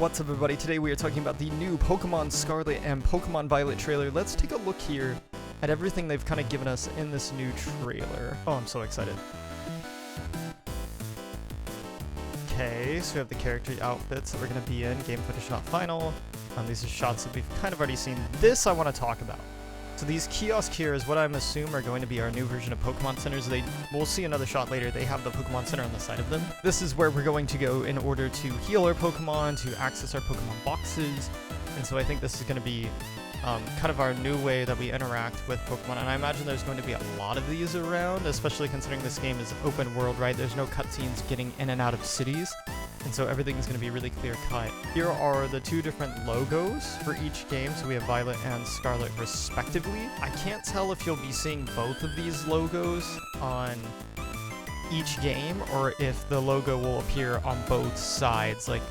What's up, everybody? Today we are talking about the new Pokemon Scarlet and Pokemon Violet trailer. Let's take a look here at everything they've kind of given us in this new trailer. Oh, I'm so excited. Okay, so we have the character outfits that we're going to be in. Game footage not final. These are shots that we've kind of already seen. This I want to talk about. So these kiosks here is what I'm assuming are going to be our new version of Pokemon Centers. We'll see another shot later. They have the Pokemon Center on the side of them. This is where we're going to go in order to heal our Pokemon, to access our Pokemon boxes. And so I think this is going to be kind of our new way that we interact with Pokemon. And I imagine there's going to be a lot of these around, especially considering this game is open world, right? There's no cutscenes getting in and out of cities. And so everything's going to be really clear cut. Here are the two different logos for each game. So we have Violet and Scarlet respectively. I can't tell if you'll be seeing both of these logos on each game or if the logo will appear on both sides. Like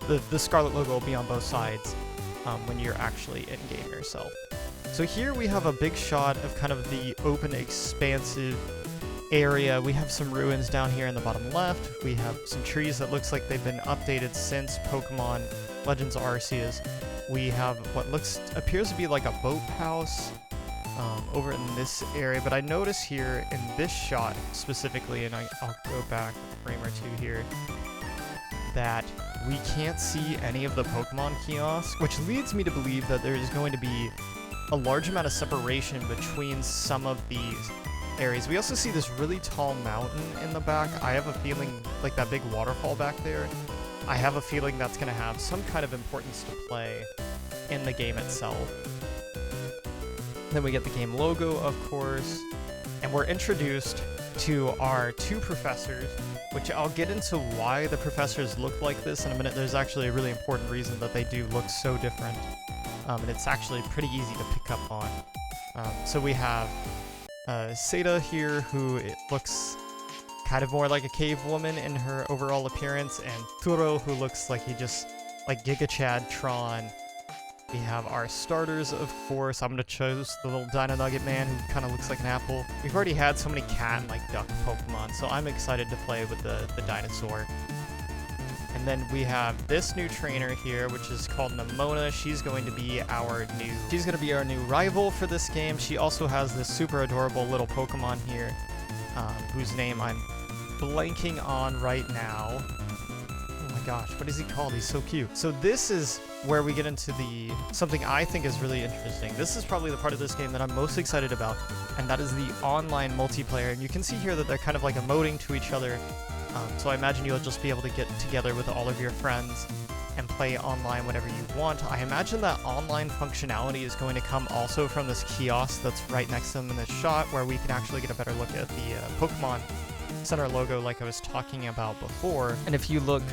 the Scarlet logo will be on both sides when you're actually in-game yourself. So here we have a big shot of kind of the open, expansive area. We have some ruins down here in the bottom left. We have some trees that looks like they've been updated since Pokemon Legends Arceus. We have what appears to be like a boathouse over in this area, but I notice here in this shot specifically, and I'll go back a frame or two here, that we can't see any of the Pokemon kiosks, which leads me to believe that there is going to be a large amount of separation between some of these areas. We also see this really tall mountain in the back. I have a feeling, like that big waterfall back there, I have a feeling that's going to have some kind of importance to play in the game itself. Then we get the game logo, of course, and we're introduced to our two professors, which I'll get into why the professors look like this in a minute. There's actually a really important reason that they do look so different, and it's actually pretty easy to pick up on. So we have Seda here, who it looks kind of more like a cave woman in her overall appearance, and Turo, who looks like he just, like Giga Chad Tron. We have our starters, of course. I'm going to choose the little Dino Nugget man who kind of looks like an apple. We've already had so many cat and like duck Pokemon, so I'm excited to play with the dinosaur. And then we have this new trainer here, which is called Nimona. She's going to be our new rival for this game. She also has this super adorable little Pokemon here, whose name I'm blanking on right now. Oh my gosh, what is he called? He's so cute. So this is where we get into something I think is really interesting. This is probably the part of this game that I'm most excited about, and that is the online multiplayer. And you can see here that they're kind of like emoting to each other. So I imagine you'll just be able to get together with all of your friends and play online whenever you want. I imagine that online functionality is going to come also from this kiosk that's right next to them in this shot, where we can actually get a better look at the Pokemon Center logo like I was talking about before. And if you look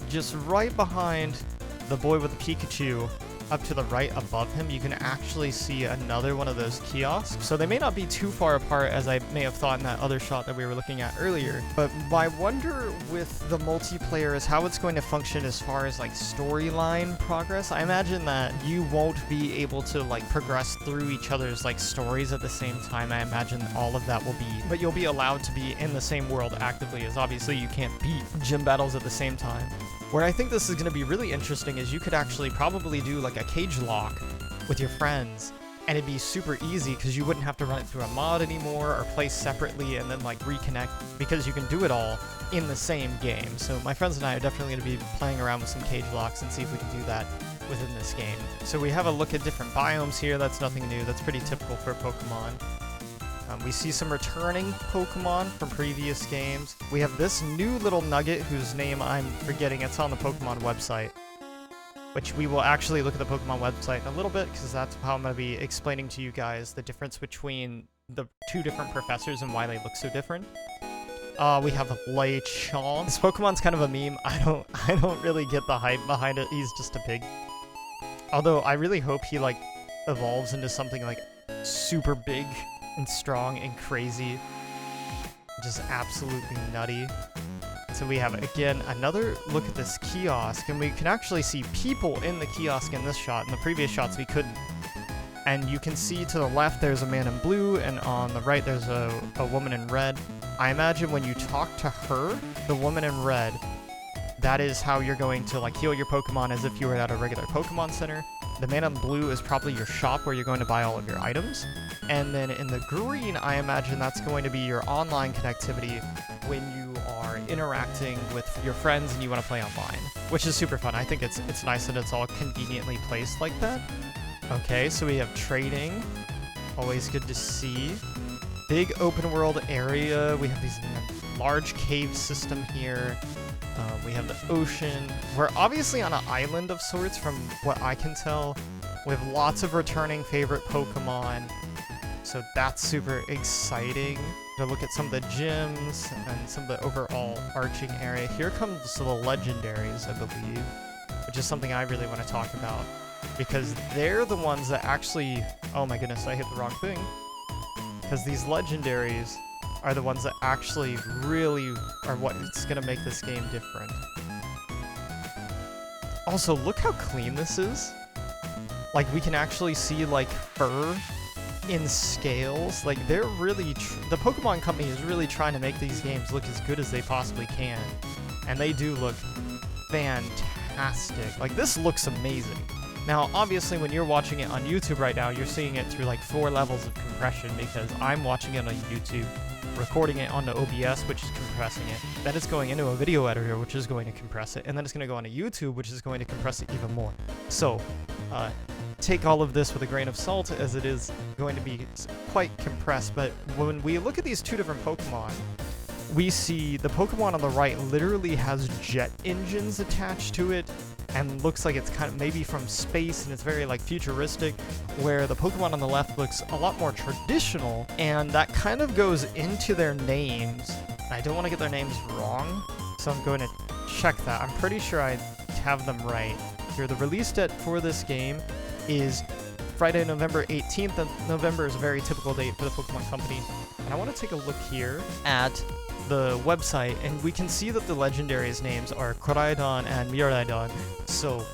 just right behind the boy with the Pikachu, up to the right above him, you can actually see another one of those kiosks. So they may not be too far apart as I may have thought in that other shot that we were looking at earlier. But my wonder with the multiplayer is how it's going to function as far as like storyline progress. I imagine that you won't be able to like progress through each other's like stories at the same time. I imagine all of that will be, but you'll be allowed to be in the same world actively, as obviously you can't beat gym battles at the same time. Where I think this is going to be really interesting is you could actually probably do like a cage lock with your friends, and it'd be super easy because you wouldn't have to run it through a mod anymore or play separately and then like reconnect, because you can do it all in the same game. So my friends and I are definitely going to be playing around with some cage locks and see if we can do that within this game. So we have a look at different biomes here. That's nothing new. That's pretty typical for Pokemon. We see some returning Pokemon from previous games. We have this new little nugget whose name I'm forgetting. It's on the Pokemon website, which we will actually look at the Pokemon website in a little bit, because that's how I'm going to be explaining to you guys the difference between the two different professors and why they look so different. We have a Lechonk. This Pokemon's kind of a meme. I don't really get the hype behind it. He's just a pig. Although I really hope he like evolves into something like super big and strong and crazy, just absolutely nutty. So we have, again, another look at this kiosk, and we can actually see people in the kiosk in this shot. In the previous shots we couldn't. And you can see to the left there's a man in blue, and on the right there's a woman in red. I imagine when you talk to her, the woman in red, that is how you're going to like heal your Pokemon as if you were at a regular Pokemon Center. The man in blue is probably your shop where you're going to buy all of your items. And then in the green, I imagine that's going to be your online connectivity when you are interacting with your friends and you want to play online, which is super fun. I think it's nice that it's all conveniently placed like that. Okay, so we have trading. Always good to see. Big open world area. We have these large cave system here. We have the ocean. We're obviously on an island of sorts from what I can tell. We have lots of returning favorite Pokemon. So that's super exciting. To look at some of the gyms and some of the overall arching area. Here comes the legendaries, I believe, which is something I really want to talk about. Because they're the ones that actually... Oh my goodness, I hit the wrong thing. Because these legendaries are the ones that actually really are what's going to make this game different. Also, look how clean this is. Like, we can actually see, like, fur in scales. Like, they're really... the Pokemon Company is really trying to make these games look as good as they possibly can. And they do look fantastic. Like, this looks amazing. Now, obviously, when you're watching it on YouTube right now, you're seeing it through, like, 4 levels of compression because I'm watching it on YouTube, recording it onto OBS, which is compressing it. Then it's going into a video editor, which is going to compress it. And then it's going to go onto YouTube, which is going to compress it even more. So, take all of this with a grain of salt, as it is going to be quite compressed. But when we look at these 2 different Pokemon, we see the Pokemon on the right literally has jet engines attached to it, and looks like it's kind of maybe from space, and it's very like futuristic, where the Pokemon on the left looks a lot more traditional, and that kind of goes into their names. And I don't want to get their names wrong, so I'm going to check that. I'm pretty sure I have them right. Here, the release date for this game is Friday, November 18th, and November is a very typical date for the Pokemon Company. And I want to take a look here at the website, and we can see that the legendaries' names are Koraidon and Miraidon. So,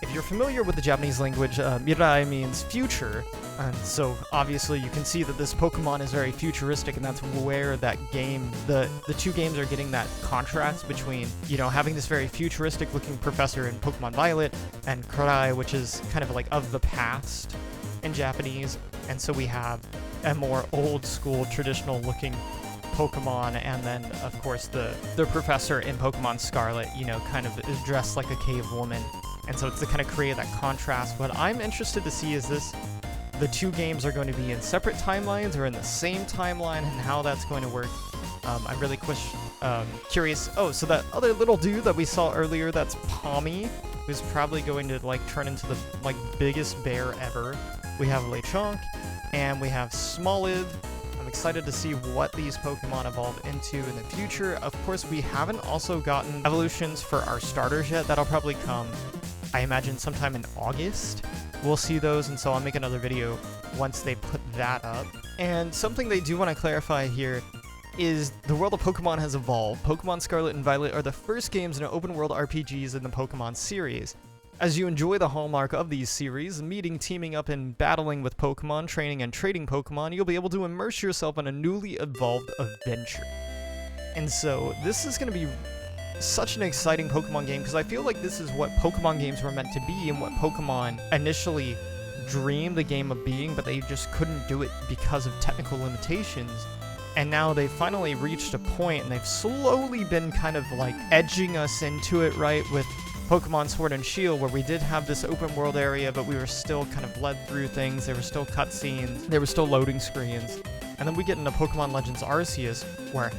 if you're familiar with the Japanese language, Mirai means future, and so obviously you can see that this Pokemon is very futuristic, and that's where that game, the 2 games are getting that contrast between, you know, having this very futuristic looking professor in Pokemon Violet, and Korai, which is kind of like of the past in Japanese, and so we have a more old school traditional looking Pokemon, and then of course the professor in Pokemon Scarlet, you know, kind of is dressed like a cave woman, and so it's to kind of create that contrast. What I'm interested to see is the 2 games are going to be in separate timelines or in the same timeline, and how that's going to work. I'm really curious. Oh, so that other little dude that we saw earlier, that's Pommy, who's probably going to like turn into the like biggest bear ever. We have Lechonk, and we have Smoliv. I'm excited to see what these Pokemon evolve into in the future. Of course, we haven't also gotten evolutions for our starters yet. That'll probably come, I imagine, sometime in August. We'll see those, and so I'll make another video once they put that up. And something they do want to clarify here is the world of Pokemon has evolved. Pokemon Scarlet and Violet are the first games in an open-world RPGs in the Pokemon series. As you enjoy the hallmark of these series, meeting, teaming up, and battling with Pokemon, training and trading Pokemon, you'll be able to immerse yourself in a newly evolved adventure. And so, this is going to be such an exciting Pokemon game, because I feel like this is what Pokemon games were meant to be, and what Pokemon initially dreamed the game of being, but they just couldn't do it because of technical limitations. And now they've finally reached a point, and they've slowly been kind of like edging us into it, right, with Pokemon Sword and Shield, where we did have this open world area, but we were still kind of led through things. There were still cutscenes, there were still loading screens. And then we get into Pokemon Legends Arceus, where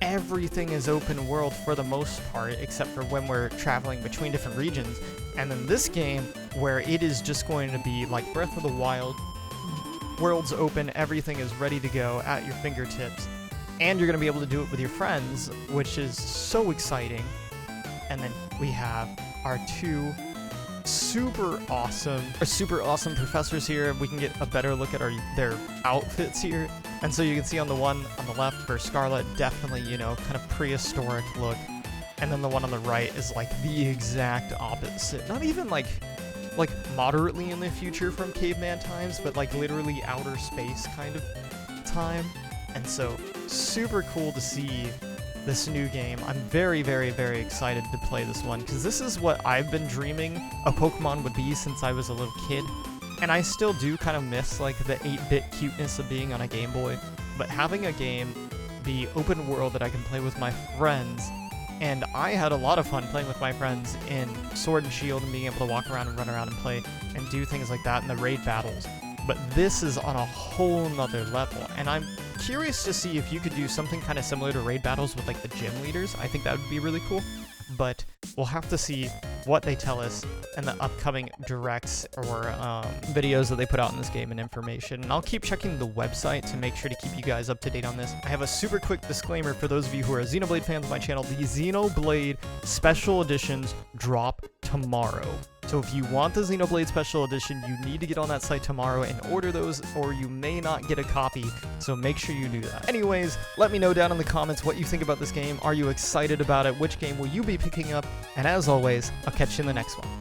everything is open world for the most part, except for when we're traveling between different regions. And then this game, where it is just going to be like Breath of the Wild, world's open, everything is ready to go at your fingertips, and you're going to be able to do it with your friends, which is so exciting. And then we have our 2 super awesome professors here. We can get a better look at their outfits here. And so you can see on the one on the left for Scarlet, definitely, you know, kind of prehistoric look. And then the one on the right is like the exact opposite. Not even like moderately in the future from caveman times, but like literally outer space kind of time. And so super cool to see this new game. I'm very, very, very excited to play this one, because this is what I've been dreaming a Pokemon would be since I was a little kid. And I still do kind of miss, like, the 8-bit cuteness of being on a Game Boy. But having a game be open world that I can play with my friends, and I had a lot of fun playing with my friends in Sword and Shield and being able to walk around and run around and play and do things like that in the raid battles. But this is on a whole nother level, and I'm curious to see if you could do something kind of similar to raid battles with like the gym leaders. I think that would be really cool, but we'll have to see what they tell us in the upcoming directs or videos that they put out in this game and information. And I'll keep checking the website to make sure to keep you guys up to date on this. I have a super quick disclaimer for those of you who are Xenoblade fans of my channel. The Xenoblade Special Editions drop tomorrow. So if you want the Xenoblade Special Edition, you need to get on that site tomorrow and order those, or you may not get a copy, so make sure you do that. Anyways, let me know down in the comments what you think about this game. Are you excited about it? Which game will you be picking up? And as always, I'll catch you in the next one.